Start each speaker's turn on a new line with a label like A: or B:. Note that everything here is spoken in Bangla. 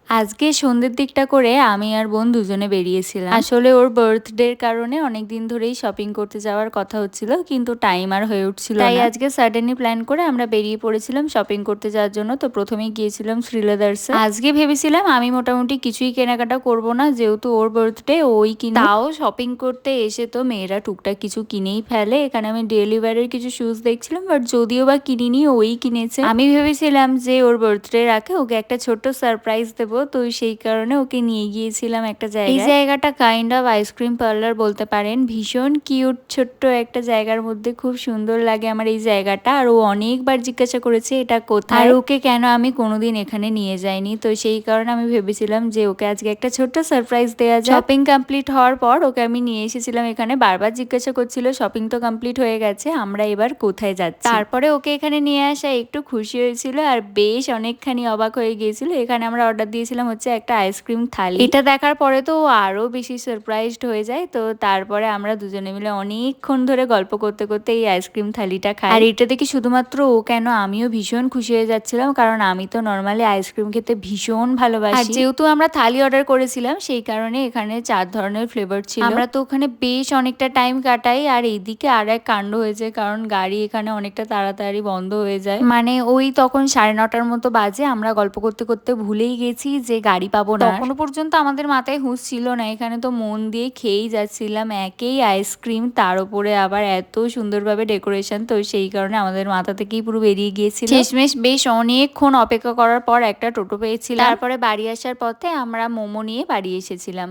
A: আজকে সন্ধ্যের দিকটা করে আমি আর বোন দুজনে বেরিয়েছিলাম। আসলে ওর বার্থডের কারণে অনেকদিন ধরেই শপিং করতে যাওয়ার কথা হচ্ছিল, কিন্তু টাইম আর হয়ে উঠছিল না। তাই আজকে সাডেনলি প্ল্যান করে আমরা বেরিয়ে পড়েছিলাম শপিং করতে যাওয়ার জন্য। তো প্রথমেই গিয়েছিলাম শ্রীলেদার্সে। আজকে ভেবেছিলাম আমি মোটামুটি কিছুই কেনাকাটা করব না, যেহেতু ওর বার্থডে ওই কিনে। তাও শপিং করতে এসে তো মেয়েরা টুকটাক কিছু কিনেই ফেলে। এখানে আমি ডেইলি ওয়্যারের কিছু শুজ দেখছিলাম, বাট যদিও বা কিনিনি, ওই কিনেছে। আমি ভেবেছিলাম যে ওর বার্থডে রাখে ওকে একটা ছোট্ট সারপ্রাইজ দেবো, তো সেই কারণে ওকে নিয়ে গিয়েছিলাম একটা জায়গায়। এই জায়গাটা কাইন্ড অফ আইসক্রিম পার্লার বলতে পারেন। ভীষণ কিউট ছোট্ট একটা জায়গার মধ্যে, খুব সুন্দর লাগে আমার এই জায়গাটা। আর ও অনেকবার জিজ্ঞাসা করেছে এটা কোথায়, আর ওকে কেন আমি কোনোদিন এখানে নিয়ে যাইনি। তো সেই কারণে আমি ভেবেছিলাম যে ওকে আজকে একটা ছোট্ট সারপ্রাইজ দেওয়া যায়। শপিং কমপ্লিট হওয়ার পর ওকে আমি নিয়ে এসেছিলাম এখানে। বারবার জিজ্ঞাসা করছিল শপিং তো কমপ্লিট হয়ে গেছে, আমরা এবার কোথায় যাচ্ছি। তারপরে ওকে এখানে নিয়ে আসা একটু খুশি হয়েছিল আর বেশ অনেকখানি অবাক হয়ে গিয়েছিল। এখানে আমরা অর্ডার দিয়েছিলাম হচ্ছে একটা আইসক্রিম থালি। এটা দেখার পরে তো ও আরো বেশি সারপ্রাইজড হয়ে যায়। তো তারপরে আমরা দুজনে মিলে অনেকক্ষণ ধরে গল্প করতে করতে এই আইসক্রিম থালিটা খাই। আর এটা দেখে শুধুমাত্র ও কেন, আমিও ভীষণ খুশি হয়ে যাচ্ছিলাম, কারণ আমি তো নর্মালি আইসক্রিম খেতে ভীষণ ভালোবাসি। আর যেহেতু আমরা থালি অর্ডার করেছিলাম সেই কারণে এখানে 4 ধরনের ফ্লেভার ছিল। আমরা তো ওখানে বেশ অনেকটা টাইম কাটাই। আর এইদিকে আর এক কাণ্ড হয়েছে, কারণ গাড়ি এখানে অনেকটা তাড়াতাড়ি বন্ধ হয়ে যায়। মানে ওই তখন 9:30টার মতো বাজে। আমরা গল্প করতে করতে ভুলেই গেছি যে গাড়ি পাবো না। তখনও পর্যন্ত আমাদের মাথায় হুঁশ ছিল না। এখানে তো মন দিয়ে খেয়েই যাচ্ছিলাম, একেই আইসক্রিম, তার উপরে আবার এত সুন্দরভাবে ডেকোরেশন। তো সেই কারণে আমাদের মাথা থেকেই পুরো বেরিয়ে গিয়েছিল। শেষমেশ বেশ অনেকক্ষণ অপেক্ষা করার পর একটা টোটো পেয়েছিলাম। তারপরে বাড়ি আসার পথে আমরা মোমো নিয়ে বাড়ি এসেছিলাম।